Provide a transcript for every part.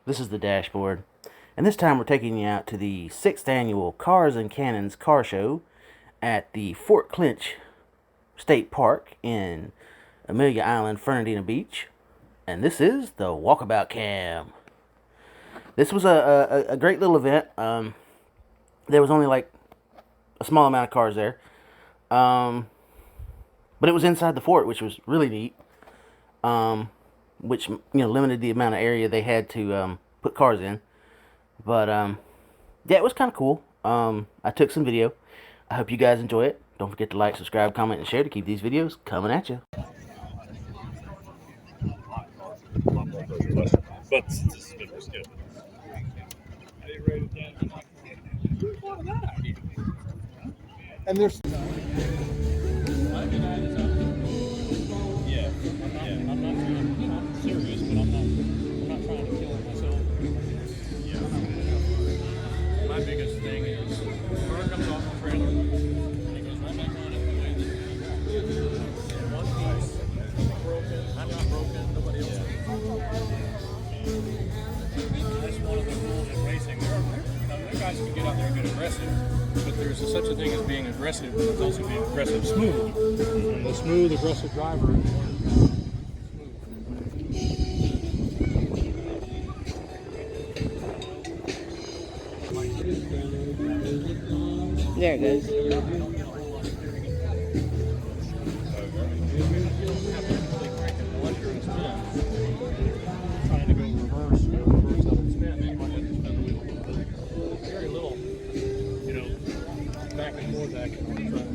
This is the dashboard. And this time we're taking you out to the 6th annual Cars and Cannons Car Show at the Fort Clinch State Park in Amelia Island, Fernandina Beach. And this is the Walkabout Cam. This was a great little event. There was only like a small amount of cars there. But it was inside the fort, which was really neat. Which, limited the amount of area they had to put cars in. But, yeah, it was kind of cool. I took some video. I hope you guys enjoy it. Don't forget to like, subscribe, comment, and share to keep these videos coming at you. But this is good. And there's I'm serious, but I'm not trying to kill myself. Yeah. My biggest thing is car comes off the trailer and it goes right back on it. One piece, broken, I'm not broken, nobody else is. That's one of the rules in racing. There guys can get out there and get aggressive, but there's such a thing as being aggressive, but there's also being aggressive smooth. And the smooth, aggressive driver is There it goes. trying to go reverse up and spin, you might have to spin the wheel. Very little, back and forth action on the track.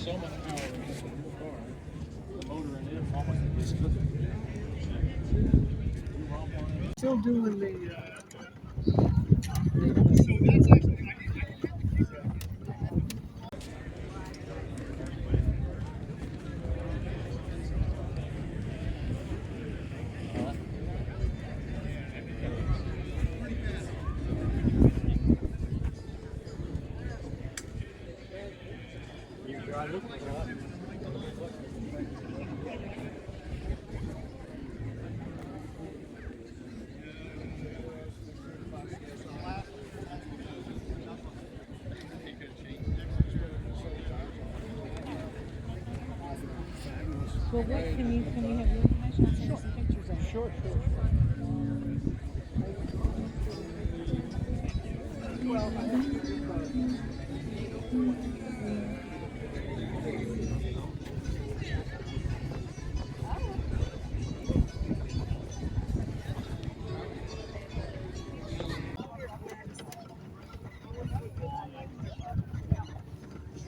So much power in the car. The motor in it is almost still doing the. Well, what can you have your information? I'll send you some pictures of it. Sure.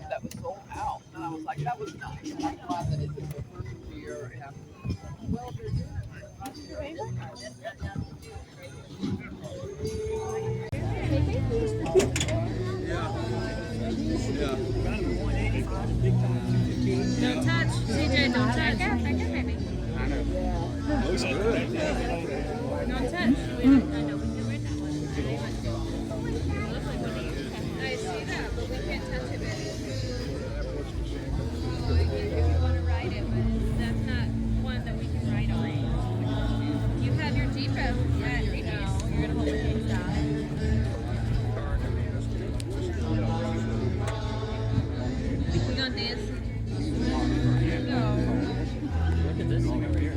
That was sold out, and I was like, that was nice. And I'm glad that it's the first year. Yeah. Well, they're doing it. Don't touch. CJ, don't touch. Back up, baby. I know. Looks good. Don't touch. I know. We can read that one. I see that, but we can't touch it, baby. If you want to ride it, but that's not one that we can ride on. You have your Jeep at Reedy's. You're going to hold the case down. We gonna dance? No. Look at this thing over here.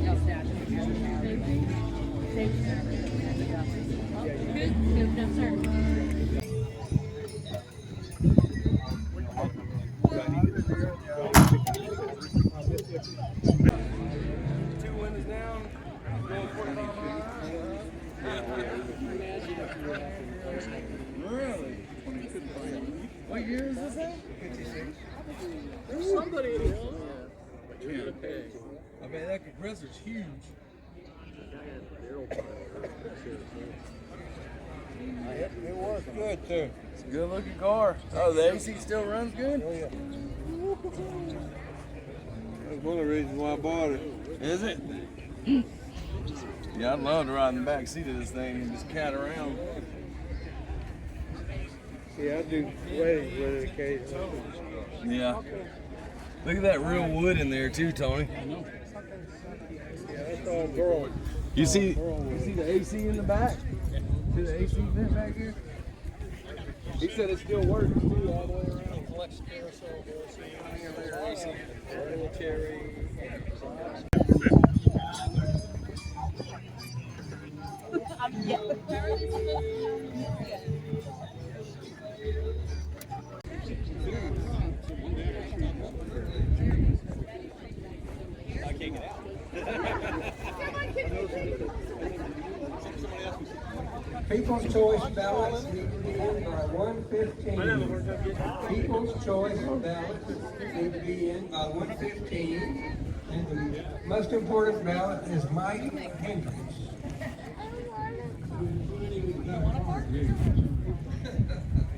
Good, no, sir. Two windows down. Going 45 miles. Really? What year is this at? 56. There's somebody in here. I mean, that compressor's huge. It was good too. It's a good looking car. Oh, the AC still runs good? Oh yeah. That's one of the reasons why I bought it. Is it? Yeah, I'd love to ride in the back seat of this thing and just cat around. Yeah, I do weddings with it occasionally. Yeah. Look at that real wood in there too, Tony. Yeah, that's all girl. You see the AC in the back? See the AC vent back here? He said it still works too all the way around. Flex carousel, AC, military. People's choice ballots need to be in by 1:15. People's choice ballots need to be in by 1:15. And the most important ballot is Mike Hendricks.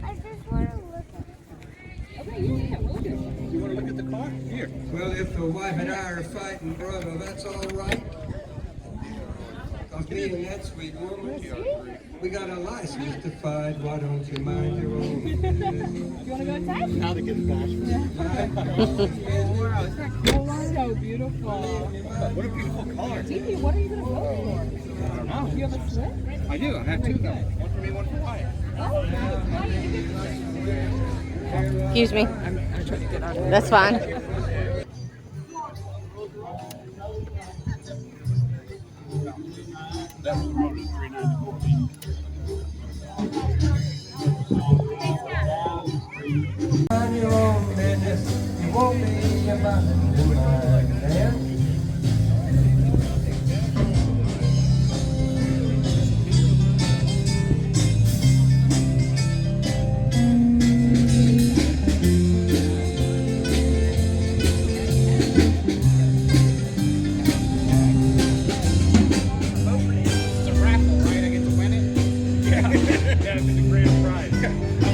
I just want to look at You want to look at the car? Here. Well, if the wife and I are fighting, brother, that's all right. Because me and that sweet woman, we got a license to fight. Why don't you mind your own business? You want to go inside? Now to get the bash. So beautiful. What a beautiful car. Tiki, what are you going to go for? I don't know. Do you have a slip? I do. I have two of them. One for me, one for Wyatt. Excuse me. I'm trying to get out of That's fine. That was wrote at 394. Mind your own business. You won't be a mind to mine, man. It's a raffle, right? I get to win it? Yeah, it's the grand prize. I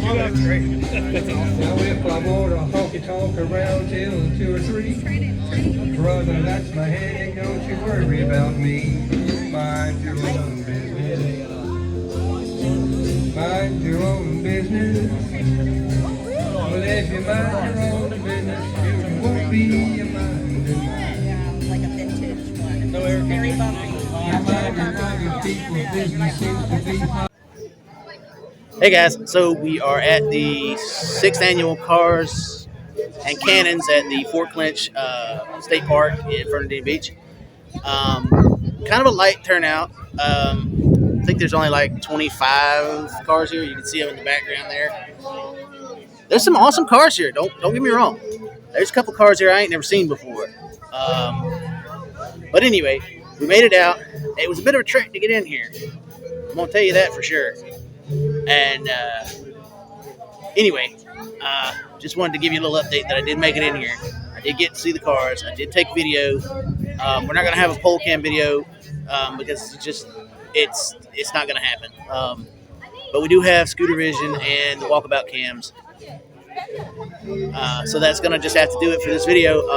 love that. Great. That's awesome. Now if I want to honky tonk around till 2 or 3, brother, that's my headache. Don't you worry about me. Mind your own business. Mind your own business. Well, if you mind your own business, you won't be a mind to mine. Like a vintage one. No air Very bumpy. You mind your other people's business seems to be Hey guys, so we are at the 6th annual Cars and Cannons at the Fort Clinch State Park in Fernandina Beach. Kind of a light turnout. I think there's only like 25 cars here. You can see them in the background there. There's some awesome cars here. Don't get me wrong. There's a couple cars here I ain't never seen before. But anyway, we made it out. It was a bit of a trek to get in here. I'm gonna tell you that for sure. And anyway, just wanted to give you a little update that I did make it in here. I did get to see the cars. I did take video. We're not going to have a pole cam video because it's not going to happen. But we do have Scooter Vision and the Walkabout cams. So that's going to just have to do it for this video.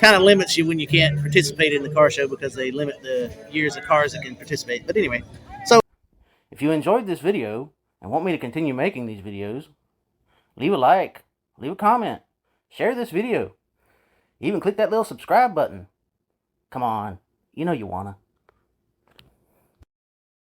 Kind of limits you when you can't participate in the car show because they limit the years of cars that can participate. But anyway, so if you enjoyed this video and want me to continue making these videos, leave a like, leave a comment, share this video, even click that little subscribe button. Come on, you know you wanna.